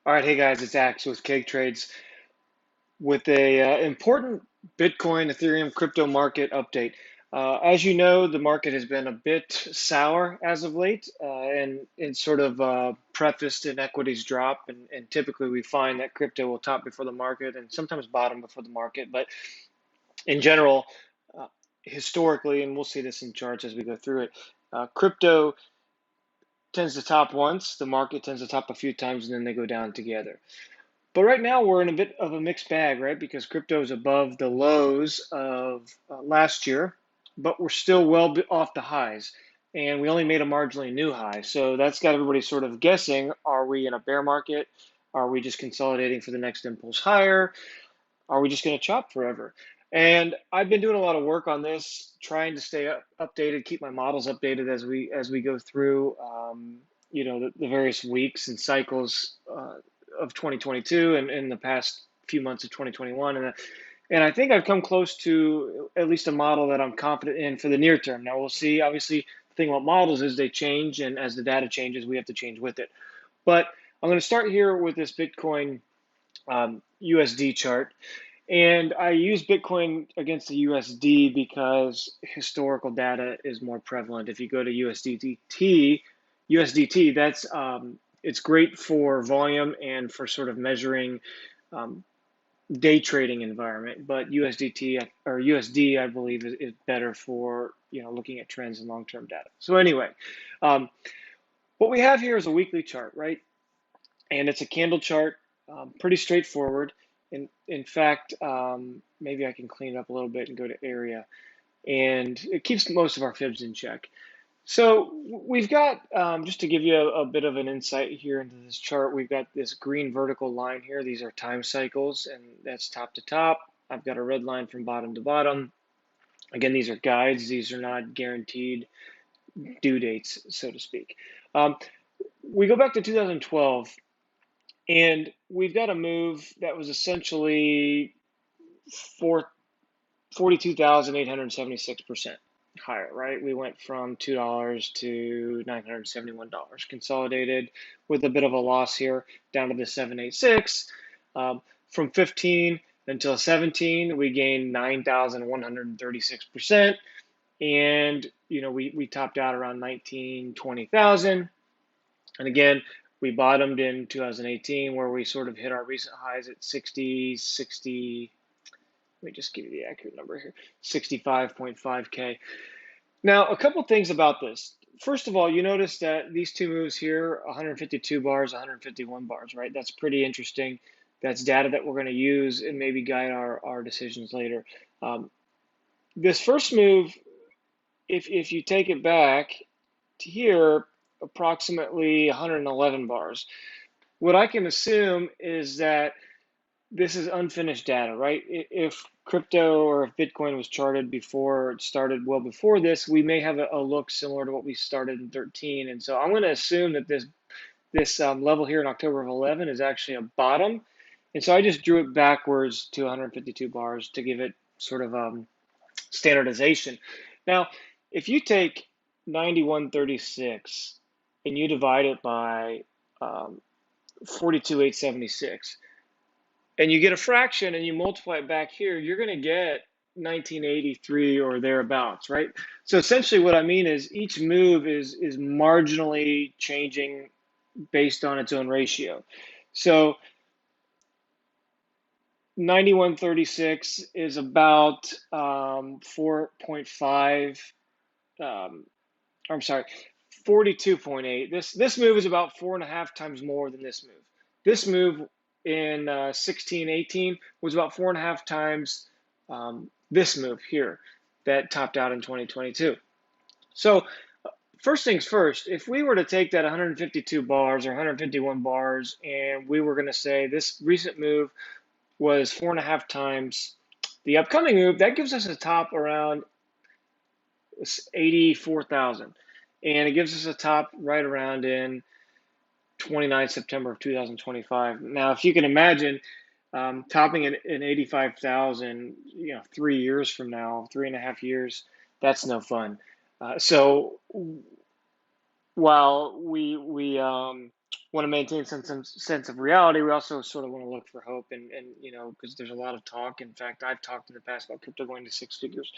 All right, hey guys, it's Axe with Keg Trades with a important Bitcoin, Ethereum crypto market update. As you know, the market has been a bit sour as of late, and sort of prefaced in equities drop. And typically, we find that crypto will top before the market and sometimes bottom before the market. But in general, uh, historically, and we'll see this in charts as we go through it, crypto tends to top once, the market tends to top a few times, and then they go down together. But right now we're in a bit of a mixed bag, right? Because crypto is above the lows of last year, but we're still well off the highs. And we only made a marginally new high. So that's got everybody sort of guessing, are we in a bear market? Are we just consolidating for the next impulse higher? Are we just going to chop forever? And I've been doing a lot of work on this, trying to stay updated, keep my models updated as we go through, the various weeks and cycles of 2022 and the past few months of 2021. And I think I've come close to at least a model that I'm confident in for the near term. Now we'll see. Obviously, the thing about models is they change, and as the data changes, we have to change with it. But I'm going to start here with this Bitcoin USD chart. And I use Bitcoin against the USD because historical data is more prevalent. If you go to USDT, it's great for volume and for sort of measuring day trading environment. But USDT or USD, I believe, is better for looking at trends and long-term data. So anyway, what we have here is a weekly chart, right? And it's a candle chart, pretty straightforward. In fact, maybe I can clean it up a little bit and go to area, and it keeps most of our fibs in check. So we've got, just to give you a bit of an insight here into this chart, we've got this green vertical line here. These are time cycles, and that's top to top. I've got a red line from bottom to bottom. Again, these are guides. These are not guaranteed due dates, so to speak. We go back to 2012. And we've got a move that was essentially 42,876% higher, right? We went from $2 to $971, consolidated with a bit of a loss here down to the 786. From 15 until 17, we gained 9,136%. And, we topped out around 19, 20,000. And again, we bottomed in 2018 where we sort of hit our recent highs at 60. Let me just give you the accurate number here, 65.5K. Now, a couple things about this. First of all, you notice that these two moves here, 152 bars, 151 bars, right? That's pretty interesting. That's data that we're going to use and maybe guide our decisions later. This first move, if you take it back to here, approximately 111 bars. What I can assume is that this is unfinished data, right? If crypto or if Bitcoin was charted before it started well before this, we may have a look similar to what we started in 13. And so I'm going to assume that this level here in October of 11 is actually a bottom. And so I just drew it backwards to 152 bars to give it sort of standardization. Now, if you take 9136 and you divide it by 42,876, and you get a fraction and you multiply it back here, you're going to get 1983 or thereabouts, right? So essentially what I mean is each move is marginally changing based on its own ratio. So 9136 is about 4.5, I'm sorry, 42.8. This move is about 4.5 times more than this move. This move in 1618 was about 4.5 times this move here that topped out in 2022. So first things first, if we were to take that 152 bars or 151 bars and we were going to say this recent move was 4.5 times the upcoming move, that gives us a top around 84,000. And it gives us a top right around in 29 September of 2025. Now, if you can imagine topping in 85,000, 3 years from now, 3.5 years, that's no fun. So while we want to maintain some sense of reality. We also sort of want to look for hope, and because there's a lot of talk. In fact, I've talked in the past about crypto going to six figures,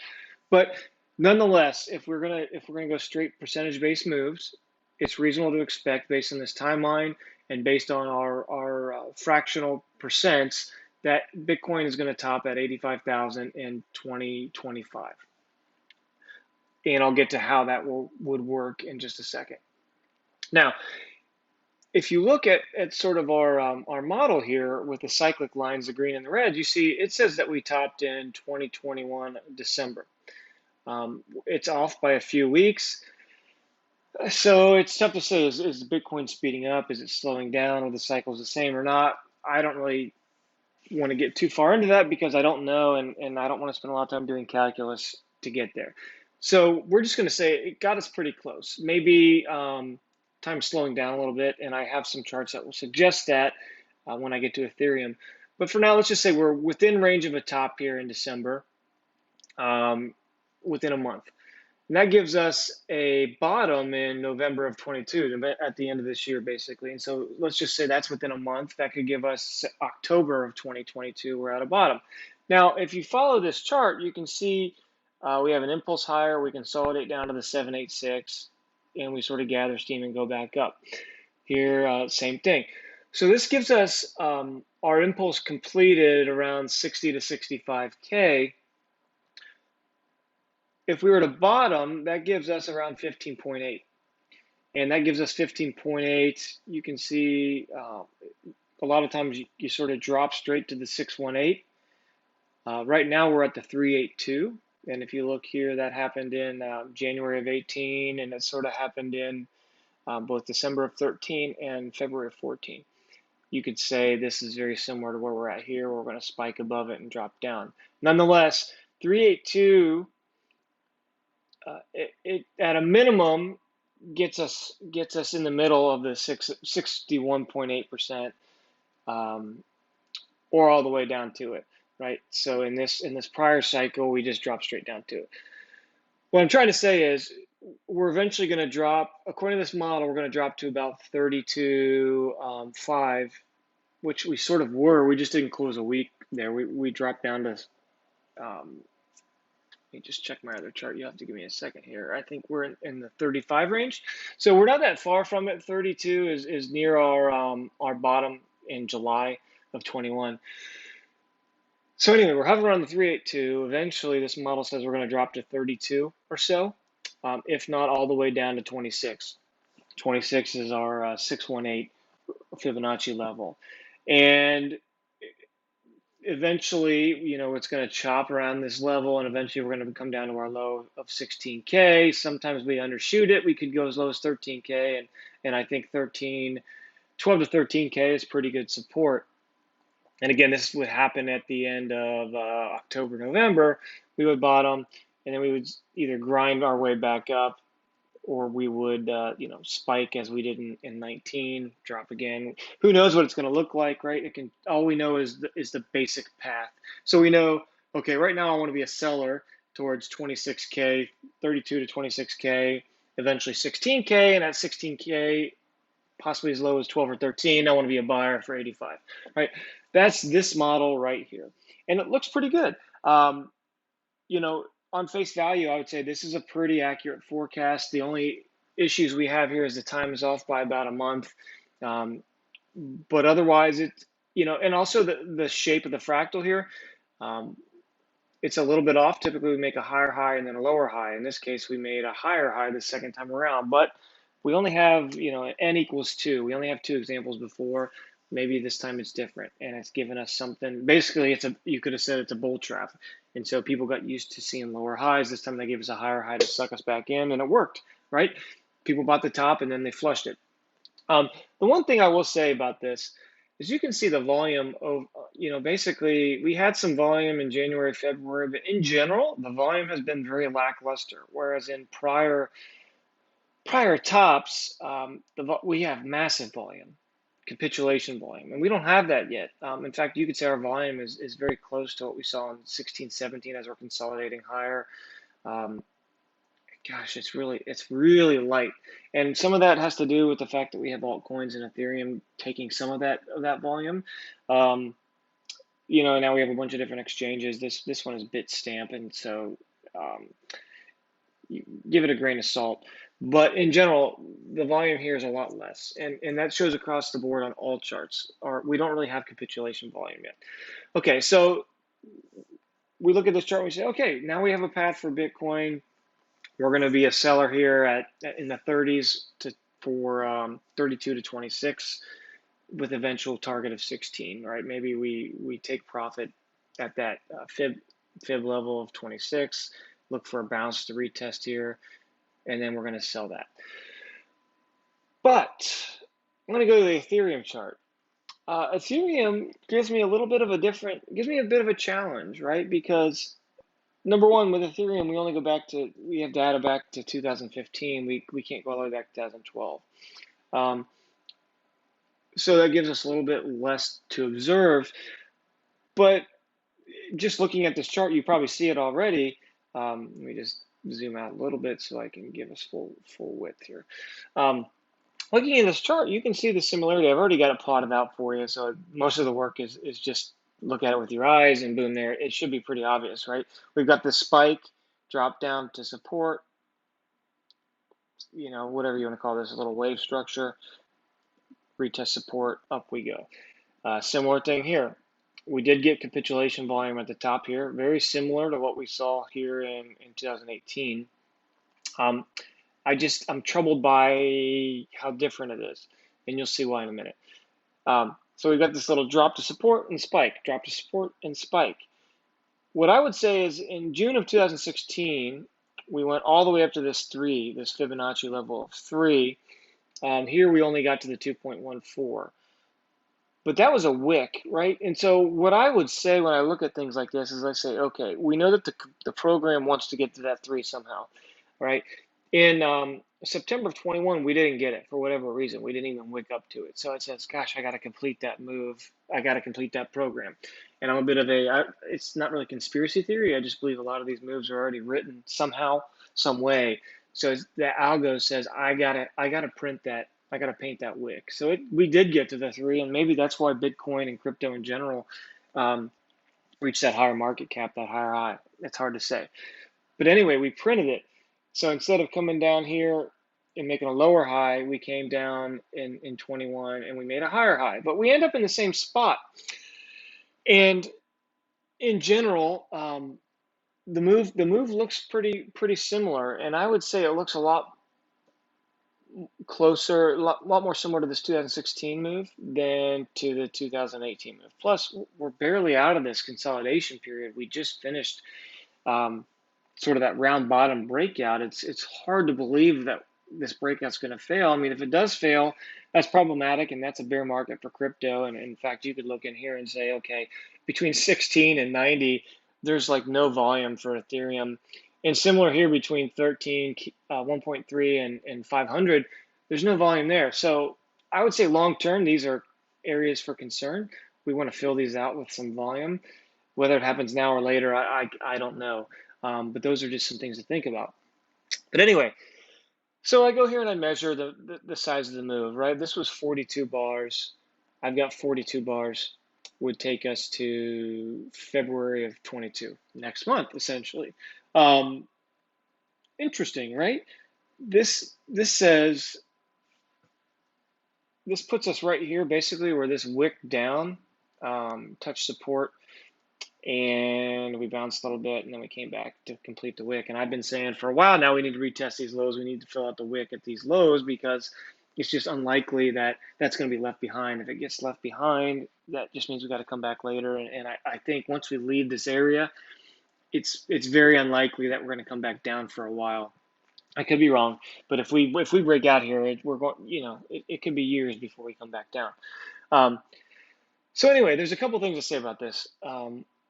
but nonetheless, if we're gonna go straight percentage-based moves, it's reasonable to expect based on this timeline and based on our fractional percents that Bitcoin is going to top at 85,000 in 2025. And I'll get to how that would work in just a second. Now, if you look at sort of our model here with the cyclic lines, the green and the red, you see it says that we topped in 2021 December. It's off by a few weeks. So it's tough to say, is Bitcoin speeding up? Is it slowing down? Are the cycles the same or not? I don't really want to get too far into that because I don't know, and I don't want to spend a lot of time doing calculus to get there. So we're just going to say it got us pretty close. Maybe time's slowing down a little bit, and I have some charts that will suggest that when I get to Ethereum. But for now, let's just say we're within range of a top here in December, within a month. And that gives us a bottom in November of 22, at the end of this year, basically. And so let's just say that's within a month. That could give us October of 2022, we're at a bottom. Now, if you follow this chart, you can see we have an impulse higher. We consolidate down to the 786, and we sort of gather steam and go back up. Here, same thing. So this gives us our impulse completed around 60 to 65K. If we were to bottom, that gives us around 15.8. And that gives us 15.8. You can see a lot of times you sort of drop straight to the 618. Right now we're at the 382. And if you look here, that happened in January of 18, and it sort of happened in both December of 13 and February of 14. You could say this is very similar to where we're at here. We're going to spike above it and drop down. Nonetheless, 382, it at a minimum gets us in the middle of the 61.8%, or all the way down to it, right? So in this prior cycle, we just dropped straight down to it. What I'm trying to say is we're eventually going to drop, according to this model, we're going to drop to about 32.5, which we sort of were. We just didn't close a week there. We dropped down to let me just check my other chart. You have to give me a second here. I think we're in the 35 range. So we're not that far from it. 32 is near our bottom in July of 21. So anyway, we're hovering around the 382. Eventually, this model says we're going to drop to 32 or so, if not all the way down to 26. 26 is our 618 Fibonacci level. And eventually, it's going to chop around this level, and eventually we're going to come down to our low of 16K. Sometimes we undershoot it. We could go as low as 13K, and I think 12 to 13K is pretty good support. And again, this would happen at the end of October, November. We would bottom, and then we would either grind our way back up, or we would, spike as we did in 19, drop again. Who knows what it's going to look like, right? All we know is the basic path. So we know, okay, right now I want to be a seller towards 26K, 32 to 26K, eventually 16K, and at 16K, possibly as low as 12 or 13, I want to be a buyer for 85, right? That's this model right here. And it looks pretty good. On face value, I would say this is a pretty accurate forecast. The only issues we have here is the time is off by about a month. But otherwise, and also the shape of the fractal here, it's a little bit off. Typically, we make a higher high and then a lower high. In this case, we made a higher high the second time around. But we only have, n equals 2. We only have 2 examples before. Maybe this time it's different, and it's given us something. Basically, you could have said it's a bull trap. And so people got used to seeing lower highs. This time they gave us a higher high to suck us back in, and it worked, right? People bought the top, and then they flushed it. The one thing I will say about this is you can see the volume of, basically we had some volume in January, February, but in general, the volume has been very lackluster. Whereas in prior tops, we have massive volume, capitulation volume, and we don't have that yet. In fact, you could say our volume is very close to what we saw in 16, 17 as we're consolidating higher. gosh, it's really light, and some of that has to do with the fact that we have altcoins and Ethereum taking some of that volume. Um, now we have a bunch of different exchanges. This one is Bitstamp, and so um, you give it a grain of salt. But in general, the volume here is a lot less, and that shows across the board on all charts. Or we don't really have capitulation volume yet. Okay, so we look at this chart and we say, okay, now we have a path for Bitcoin. We're going to be a seller here in the 30s for 32 to 26 with eventual target of 16, right? Maybe we take profit at that fib level of 26, look for a bounce to retest here, and then we're going to sell that. But I'm going to go to the Ethereum chart. Ethereum gives me a bit of a challenge, right? Because number one, with Ethereum, we have data back to 2015. We can't go all the way back to 2012. So that gives us a little bit less to observe. But just looking at this chart, you probably see it already. Let me just zoom out a little bit so I can give us full width here. Looking at this chart, you can see the similarity. I've already got it plotted out for you, so most of the work is just look at it with your eyes, and boom, there. It should be pretty obvious, right? We've got this spike, drop down to support, whatever you want to call this, a little wave structure, retest support, up we go. Similar thing here. We did get capitulation volume at the top here, very similar to what we saw here in 2018. I'm troubled by how different it is, and you'll see why in a minute. So we've got this little drop to support and spike, drop to support and spike. What I would say is in June of 2016, we went all the way up to this Fibonacci level of 3. Here we only got to the 2.14. But that was a wick, right? And so what I would say when I look at things like this is I say, okay, we know that the program wants to get to that 3 somehow, right? In September of 21, we didn't get it for whatever reason. We didn't even wake up to it. So it says, gosh, I got to complete that move. I got to complete that program. And I'm a bit of it's not really conspiracy theory. I just believe a lot of these moves are already written somehow, some way. So the algo says, I gotta print that. I got to paint that wick. So we did get to the 3, and maybe that's why Bitcoin and crypto in general reached that higher market cap, that higher high. It's hard to say. But anyway, we printed it. So instead of coming down here and making a lower high, we came down in 21 and we made a higher high. But we end up in the same spot. And in general, the move looks pretty similar, and I would say it looks a lot closer, a lot more similar to this 2016 move than to the 2018 move. Plus, we're barely out of this consolidation period. We just finished sort of that round bottom breakout. It's hard to believe that this breakout's going to fail. I mean, if it does fail, that's problematic, and that's a bear market for crypto. And in fact, you could look in here and say, okay, between 16 and 90, there's like no volume for Ethereum. And similar here between 13, 1.3 and 500, there's no volume there. So I would say long term, these are areas for concern. We want to fill these out with some volume. Whether it happens now or later, I don't know. But those are just some things to think about. But anyway, so I go here and I measure the size of the move, right? This was 42 bars. I've got 42 bars. Would take us to February of 22, next month, essentially. Interesting, right? This puts us right here, basically, where this wick down touched support, and we bounced a little bit, and then we came back to complete the wick. And I've been saying for a while now, we need to retest these lows. We need to fill out the wick at these lows because it's just unlikely that that's going to be left behind. If it gets left behind, that just means we got to come back later. And I think once we leave this area, it's very unlikely that we're going to come back down for a while. I could be wrong, but if we break out here, we're going. It could be years before we come back down. So anyway, there's a couple things to say about this.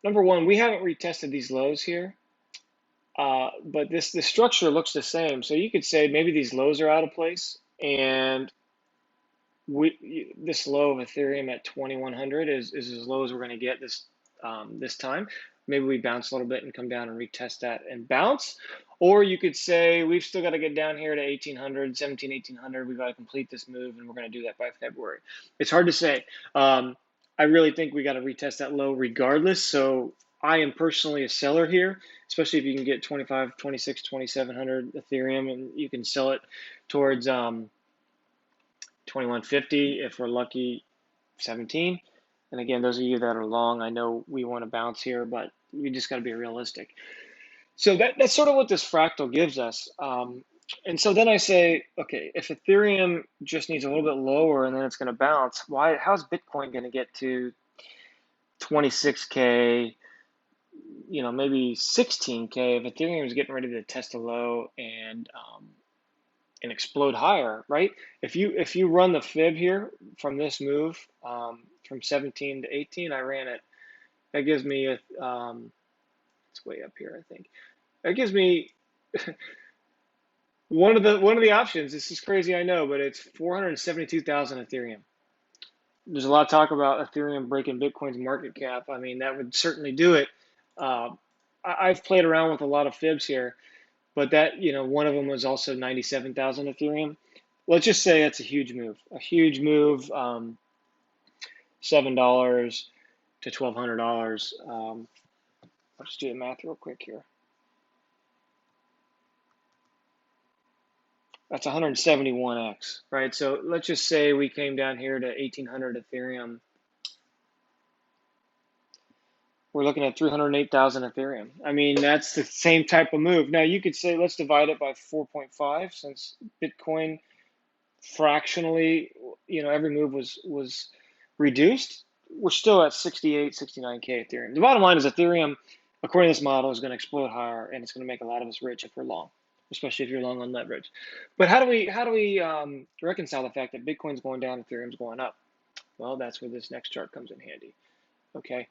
Number one, we haven't retested these lows here, but the structure looks the same. So you could say maybe these lows are out of place, and this low of Ethereum at 2100 is as low as we're going to get this time. maybe we bounce a little bit and come down and retest that and bounce. Or you could say we've still got to get down here to 1800, 17, 1800. We've got to complete this move, and we're going to do that by February. It's hard to say. I really think we got to retest that low regardless. So I am personally a seller here, especially if you can get 25, 26, 2700 Ethereum, and you can sell it towards 2150 if we're lucky, 17. And again, those of you that are long, I know we want to bounce here, but we just got to be realistic. So that's sort of what this fractal gives us. And so then I say, okay, if Ethereum just needs a little bit lower and then it's going to bounce, how's Bitcoin going to get to 26K, maybe 16K if Ethereum is getting ready to test a low and explode higher, right? If you run the fib here from this move from 17 to 18, I ran it. That gives me it's way up here, I think. That gives me one of the options. This is crazy, I know, but it's 472,000 Ethereum. There's a lot of talk about Ethereum breaking Bitcoin's market cap. I mean, that would certainly do it. I've played around with a lot of fibs here, but that, one of them was also 97,000 Ethereum. Let's just say it's a huge move. $7 to $1,200. I'll just do the math real quick here. That's 171x, right? So let's just say we came down here to 1,800 Ethereum. We're looking at 308,000 Ethereum. I mean, that's the same type of move. Now, you could say let's divide it by 4.5 since Bitcoin fractionally, every move was reduced. We're still at 68, 69K Ethereum. The bottom line is Ethereum, according to this model, is going to explode higher, and it's going to make a lot of us rich if we're long, especially if you're long on leverage. But how do we reconcile the fact that Bitcoin's going down, Ethereum's going up? Well, that's where this next chart comes in handy. Okay.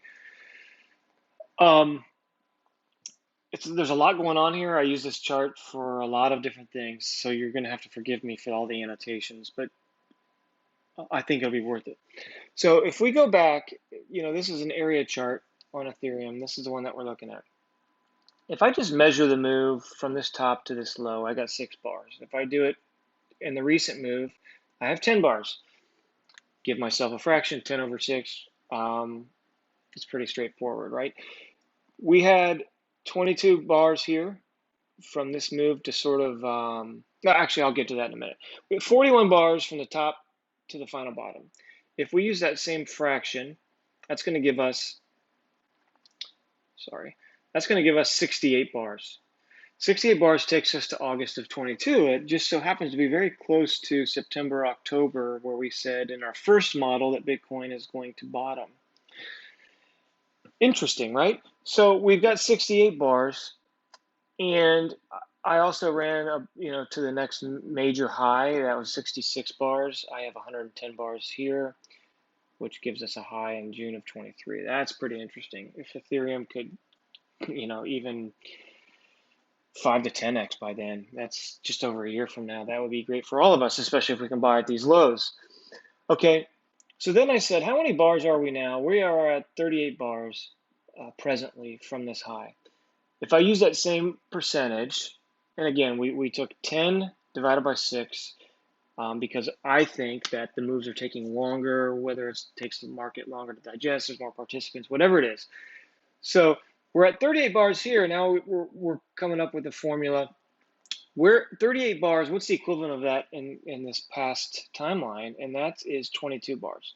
There's a lot going on here. I use this chart for a lot of different things, so you're going to have to forgive me for all the annotations, but I think it'll be worth it. So if we go back, this is an area chart on Ethereum. This is the one that we're looking at. If I just measure the move from this top to this low, I got 6 bars. If I do it in the recent move, I have 10 bars. Give myself a fraction, 10 over 6. It's pretty straightforward, right? We had 22 bars here from this move to sort of, no, actually, I'll get to that in a minute. We have 41 bars from the top to the final bottom. If we use that same fraction, that's going to give us, that's going to give us 68 bars. 68 bars takes us to August of 22. It just so happens to be very close to September, October, where we said in our first model that Bitcoin is going to bottom. Interesting, right? So we've got 68 bars, and I also ran to the next major high. That was 66 bars. I have 110 bars here, which gives us a high in June of 23. That's pretty interesting. If Ethereum could, even 5 to 10x by then, that's just over a year from now. That would be great for all of us, especially if we can buy at these lows. Okay, so then I said, how many bars are we now? We are at 38 bars presently from this high. If I use that same percentage, and again, we took 10 divided by 6 because I think that the moves are taking longer, whether it takes the market longer to digest, there's more participants, whatever it is. So we're at 38 bars here. Now we're coming up with a formula. We're 38 bars. What's the equivalent of that in this past timeline? And that is 22 bars,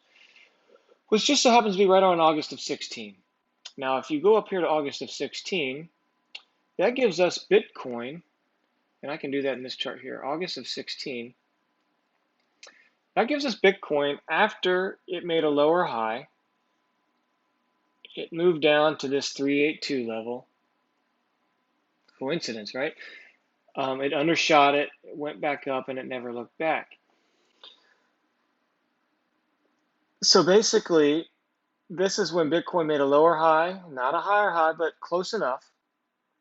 which just so happens to be right on August of 16. Now, if you go up here to August of 16, that gives us Bitcoin, and I can do that in this chart here, August of 16. That gives us Bitcoin after it made a lower high. It moved down to this 382 level. Coincidence, right? It undershot it, went back up, and it never looked back. So basically, this is when Bitcoin made a lower high, not a higher high, but close enough,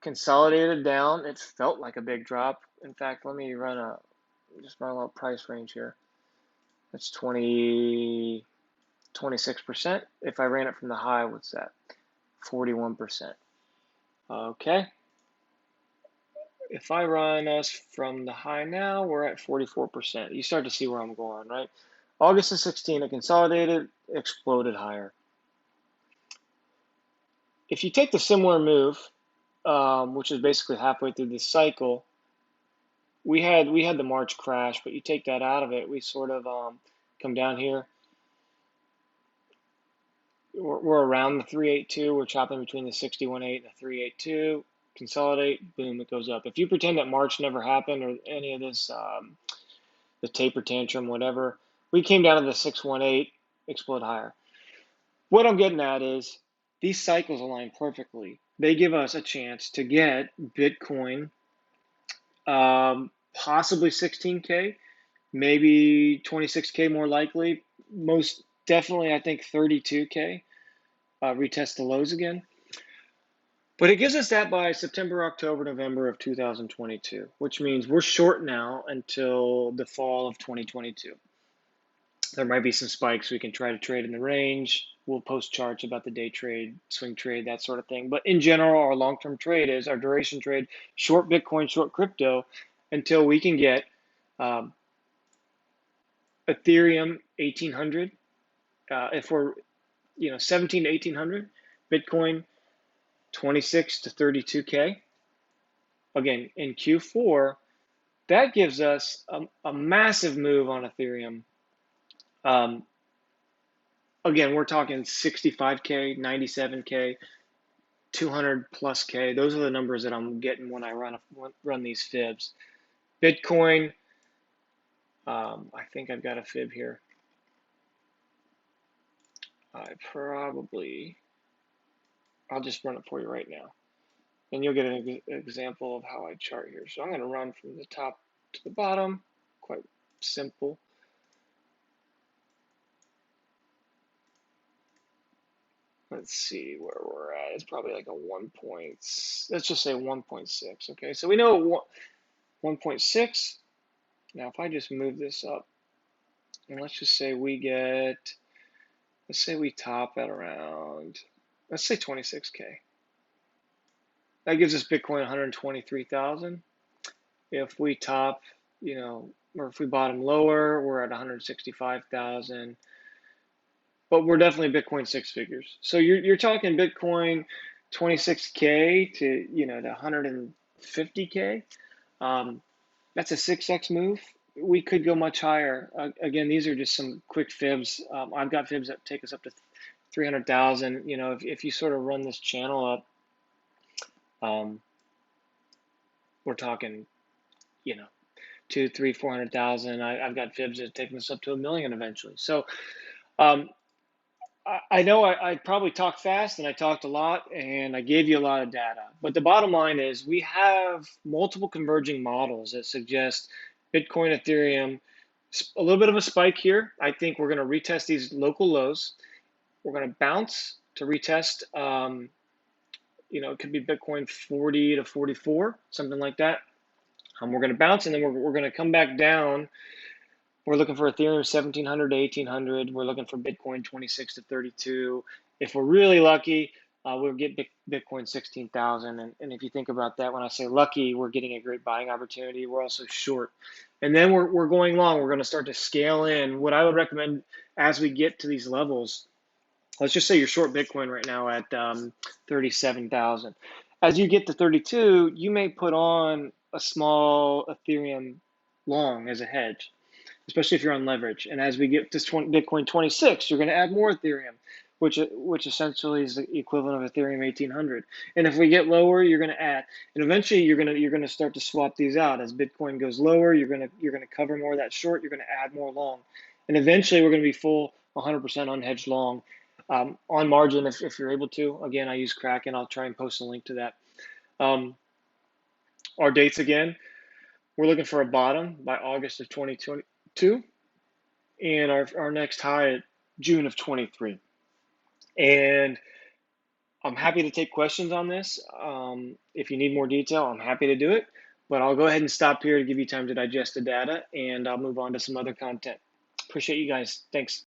consolidated down. It felt like a big drop. In fact, let me just run a little price range here. That's 26%. If I ran it from the high, what's that? 41%. Okay. If I run us from the high now, we're at 44%. You start to see where I'm going, right? August of 16, it consolidated, exploded higher. If you take the similar move, which is basically halfway through this cycle, we had the March crash, but you take that out of it, we sort of come down here. We're around the 382. We're chopping between the 61.8 and the 382. Consolidate, boom, it goes up. If you pretend that March never happened or any of this, the taper tantrum, whatever, we came down to the 618, explode higher. What I'm getting at is these cycles align perfectly. They give us a chance to get Bitcoin, possibly 16K, maybe 26K more likely. Most definitely, I think 32K, retest the lows again. But it gives us that by September, October, November of 2022, which means we're short now until the fall of 2022. There might be some spikes. We can try to trade in the range. We'll post charts about the day trade, swing trade, that sort of thing. But in general, our long-term trade is our duration trade, short Bitcoin, short crypto, until we can get Ethereum 1800. If we're 17 to 1800, Bitcoin 26 to 32K. Again, in Q4, that gives us a massive move on Ethereum. Again, we're talking 65K, 97K, 200 plus K. Those are the numbers that I'm getting when I run these fibs. Bitcoin, I think I've got a fib here. I'll just run it for you right now. And you'll get an example of how I chart here. So I'm going to run from the top to the bottom, quite simple. Let's see where we're at. It's probably like a 1 point, let's just say 1.6. Okay, so we know 1.6. Now, if I just move this up, and let's just say let's say we top at around, let's say 26K. That gives us Bitcoin 123,000. If we top, or if we bottom lower, we're at 165,000. But we're definitely Bitcoin six figures. So you're talking Bitcoin 26K to to 150K. That's a 6x move. We could go much higher. Again, these are just some quick fibs. I've got fibs that take us up to 300,000. If you sort of run this channel up, we're talking, 2, 3, 400,000. I've got fibs that take us up to 1 million eventually. So I know I probably talked fast and I talked a lot and I gave you a lot of data, but the bottom line is we have multiple converging models that suggest Bitcoin, Ethereum, a little bit of a spike here. I think we're going to retest these local lows. We're going to bounce to retest, it could be Bitcoin 40 to 44, something like that. We're going to bounce and then we're going to come back down. We're looking for Ethereum 1700 to 1800. We're looking for Bitcoin 26 to 32. If we're really lucky, we'll get Bitcoin 16,000. And if you think about that, when I say lucky, we're getting a great buying opportunity. We're also short. And then we're going long. We're going to start to scale in. What I would recommend as we get to these levels, let's just say you're short Bitcoin right now at 37,000. As you get to 32, you may put on a small Ethereum long as a hedge, especially if you're on leverage. And as we get to Bitcoin 26, you're going to add more Ethereum, which essentially is the equivalent of Ethereum 1800. And if we get lower, you're going to add. And eventually, you're going to start to swap these out. As Bitcoin goes lower, you're going to cover more of that short. You're going to add more long, and eventually, we're going to be full 100% unhedged long. On margin, if you're able to. Again, I use Kraken. I'll try and post a link to that. Our dates again, we're looking for a bottom by August of 2022, and our next high at June of 23. And I'm happy to take questions on this. If you need more detail, I'm happy to do it. But I'll go ahead and stop here to give you time to digest the data, and I'll move on to some other content. Appreciate you guys. Thanks.